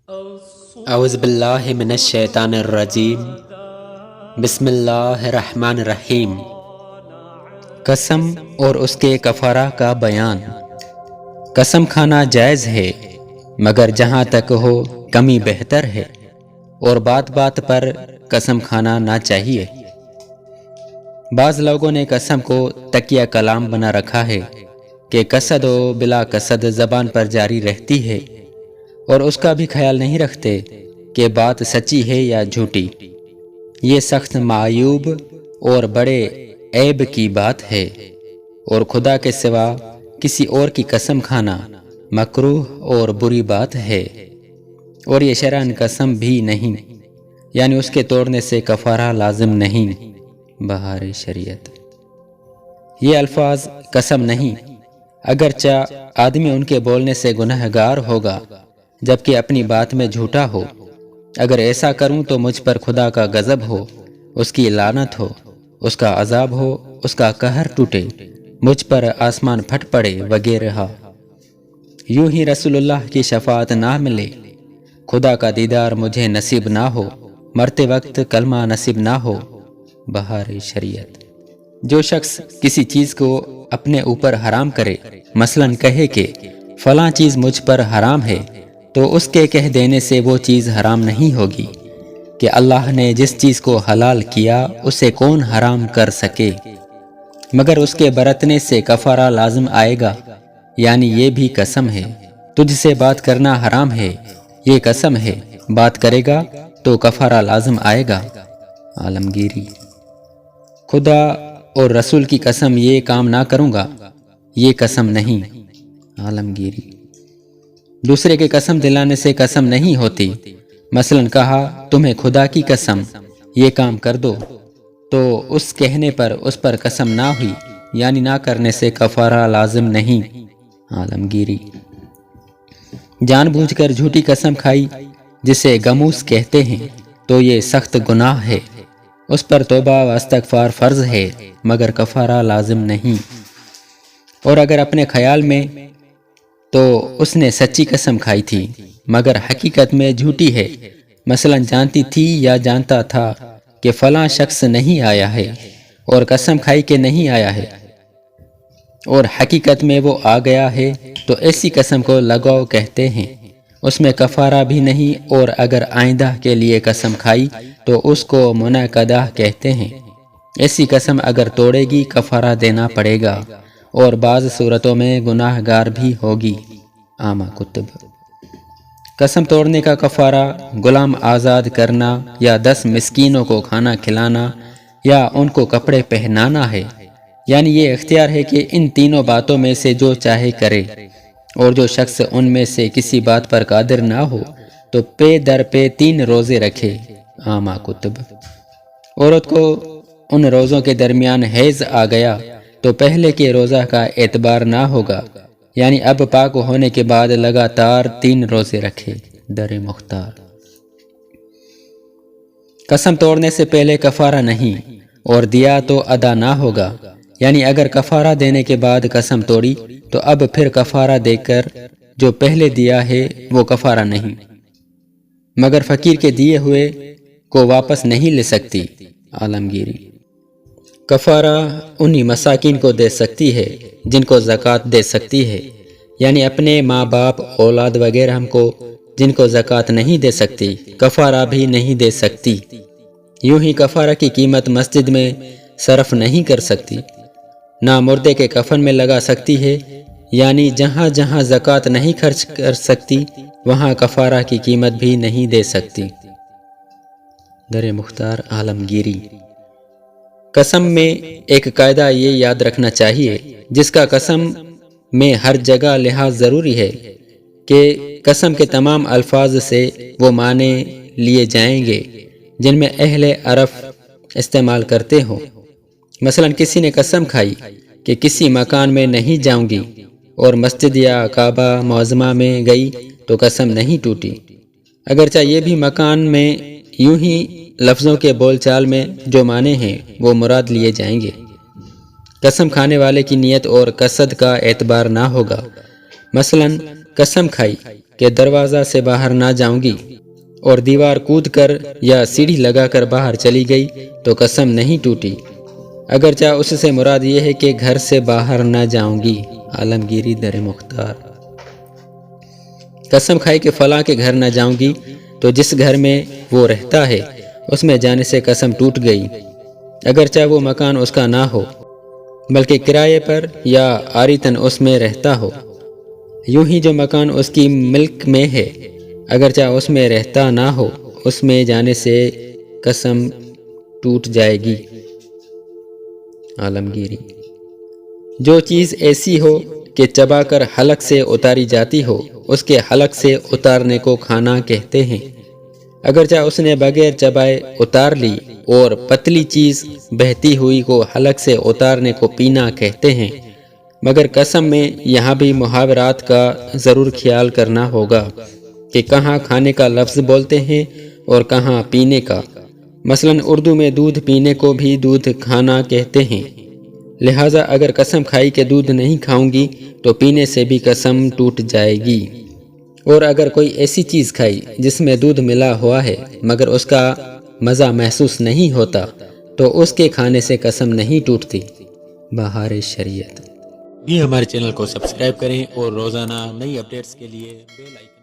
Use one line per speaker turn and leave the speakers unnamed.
اعوذ باللہ من الشیطان الرجیم بسم اللہ الرحمن الرحیم۔ قسم اور اس کے کفارہ کا بیان۔ قسم کھانا جائز ہے مگر جہاں تک ہو کمی بہتر ہے، اور بات بات پر قسم کھانا نہ چاہیے۔ بعض لوگوں نے قسم کو تکیہ کلام بنا رکھا ہے کہ قصد و بلا قصد زبان پر جاری رہتی ہے، اور اس کا بھی خیال نہیں رکھتے کہ بات سچی ہے یا جھوٹی۔ یہ سخت معیوب اور بڑے عیب کی بات ہے، اور خدا کے سوا کسی اور کی قسم کھانا مکروہ اور بری بات ہے، اور یہ شرعاً قسم بھی نہیں، یعنی اس کے توڑنے سے کفارہ لازم نہیں۔ بہار شریعت۔ یہ الفاظ قسم نہیں، اگرچہ آدمی ان کے بولنے سے گناہ گار ہوگا جبکہ اپنی بات میں جھوٹا ہو۔ اگر ایسا کروں تو مجھ پر خدا کا غضب ہو، اس کی لعنت ہو، اس کا عذاب ہو، اس کا قہر ٹوٹے، مجھ پر آسمان پھٹ پڑے وغیرہ۔ یوں ہی رسول اللہ کی شفاعت نہ ملے، خدا کا دیدار مجھے نصیب نہ ہو، مرتے وقت کلمہ نصیب نہ ہو۔ بہار شریعت۔ جو شخص کسی چیز کو اپنے اوپر حرام کرے، مثلاً کہے کہ فلاں چیز مجھ پر حرام ہے، تو اس کے کہہ دینے سے وہ چیز حرام نہیں ہوگی، کہ اللہ نے جس چیز کو حلال کیا اسے کون حرام کر سکے، مگر اس کے برتنے سے کفارہ لازم آئے گا، یعنی یہ بھی قسم ہے۔ تجھ سے بات کرنا حرام ہے، یہ قسم ہے، بات کرے گا تو کفارہ لازم آئے گا۔ عالمگیری۔ خدا اور رسول کی قسم یہ کام نہ کروں گا، یہ قسم نہیں۔ عالمگیری۔ دوسرے کے قسم دلانے سے قسم نہیں ہوتی، مثلاً کہا تمہیں خدا کی قسم یہ کام کر دو، تو اس کہنے پر اس پر قسم نہ ہوئی، یعنی نہ کرنے سے کفارہ لازم نہیں۔ عالمگیری۔ جان بوجھ کر جھوٹی قسم کھائی جسے گموس کہتے ہیں تو یہ سخت گناہ ہے، اس پر توبہ و استغفار فرض ہے مگر کفارہ لازم نہیں۔ اور اگر اپنے خیال میں تو اس نے سچی قسم کھائی تھی مگر حقیقت میں جھوٹی ہے، مثلاً جانتی تھی یا جانتا تھا کہ فلاں شخص نہیں آیا ہے، اور قسم کھائی کہ نہیں آیا ہے، اور حقیقت میں وہ آ گیا ہے، تو ایسی قسم کو لغو کہتے ہیں، اس میں کفارہ بھی نہیں، اور اگر آئندہ کے لیے قسم کھائی تو اس کو منعقدہ کہتے ہیں۔ ایسی قسم اگر توڑے گی کفارہ دینا پڑے گا، اور بعض صورتوں میں گناہ گار بھی ہوگی۔ عامہ کتب۔ قسم توڑنے کا کفارہ غلام آزاد کرنا یا 10 مسکینوں کو کھانا کھلانا یا ان کو کپڑے پہنانا ہے، یعنی یہ اختیار ہے کہ ان تینوں باتوں میں سے جو چاہے کرے، اور جو شخص ان میں سے کسی بات پر قادر نہ ہو تو پے در پے 3 روزے رکھے۔ عامہ کتب۔ عورت کو ان روزوں کے درمیان حیض آ گیا تو پہلے کے روزہ کا اعتبار نہ ہوگا، یعنی اب پاک ہونے کے بعد لگاتار 3 روزے رکھے۔ در مختار۔ قسم توڑنے سے پہلے کفارہ نہیں، اور دیا تو ادا نہ ہوگا، یعنی اگر کفارہ دینے کے بعد قسم توڑی تو اب پھر کفارہ دے کر جو پہلے دیا ہے وہ کفارہ نہیں، مگر فقیر کے دیے ہوئے کو واپس نہیں لے سکتی۔ عالمگیری۔ کفارہ انہی مساکین کو دے سکتی ہے جن کو زکوٰۃ دے سکتی ہے، یعنی اپنے ماں باپ، اولاد وغیرہ کو جن کو زکوٰۃ نہیں دے سکتی، کفارہ بھی نہیں دے سکتی۔ یوں ہی کفارہ کی قیمت مسجد میں صرف نہیں کر سکتی، نہ مردے کے کفن میں لگا سکتی ہے، یعنی جہاں جہاں زکوٰۃ نہیں خرچ کر سکتی وہاں کفارہ کی قیمت بھی نہیں دے سکتی۔ در مختار۔ عالمگیری۔ قسم میں ایک قاعدہ یہ یاد رکھنا چاہیے، جس کا قسم میں ہر جگہ لحاظ ضروری ہے، کہ قسم کے تمام الفاظ سے وہ معنی لیے جائیں گے جن میں اہل عرف استعمال کرتے ہوں۔ مثلاً کسی نے قسم کھائی کہ کسی مکان میں نہیں جاؤں گی، اور مسجد یا کعبہ معظمہ میں گئی تو قسم نہیں ٹوٹی، اگرچہ یہ بھی مکان میں یوں ہی لفظوں کے بول چال میں جو معنی ہیں وہ مراد لیے جائیں گے۔ قسم کھانے والے کی نیت اور قصد کا اعتبار نہ ہوگا۔ مثلاً قسم کھائی کہ دروازہ سے باہر نہ جاؤں گی اور دیوار کود کر یا سیڑھی لگا کر باہر چلی گئی تو قسم نہیں ٹوٹی، اگرچہ اس سے مراد یہ ہے کہ گھر سے باہر نہ جاؤں گی۔ عالمگیری در مختار۔ قسم کھائی کہ فلاں کے گھر نہ جاؤں گی تو جس گھر میں وہ رہتا ہے اس میں جانے سے قسم ٹوٹ گئی، اگرچہ وہ مکان اس کا نہ ہو بلکہ کرائے پر یا عاریتاً اس میں رہتا ہو۔ یوں ہی جو مکان اس کی ملک میں ہے اگرچہ اس میں رہتا نہ ہو اس میں جانے سے قسم ٹوٹ جائے گی۔ عالمگیری۔ جو چیز ایسی ہو کہ چبا کر حلق سے اتاری جاتی ہو اس کے حلق سے اتارنے کو کھانا کہتے ہیں، اگرچہ اس نے بغیر چبائے اتار لی، اور پتلی چیز بہتی ہوئی کو حلق سے اتارنے کو پینا کہتے ہیں، مگر قسم میں یہاں بھی محاورات کا ضرور خیال کرنا ہوگا کہ کہاں کھانے کا لفظ بولتے ہیں اور کہاں پینے کا۔ مثلا اردو میں دودھ پینے کو بھی دودھ کھانا کہتے ہیں، لہٰذا اگر قسم کھائی کہ دودھ نہیں کھاؤں گی تو پینے سے بھی قسم ٹوٹ جائے گی، اور اگر کوئی ایسی چیز کھائی جس میں دودھ ملا ہوا ہے مگر اس کا مزہ محسوس نہیں ہوتا تو اس کے کھانے سے قسم نہیں ٹوٹتی۔ بہار شریعت۔
بھی ہمارے چینل کو سبسکرائب کریں اور روزانہ نئی اپڈیٹس کے لیے بیل آئیکن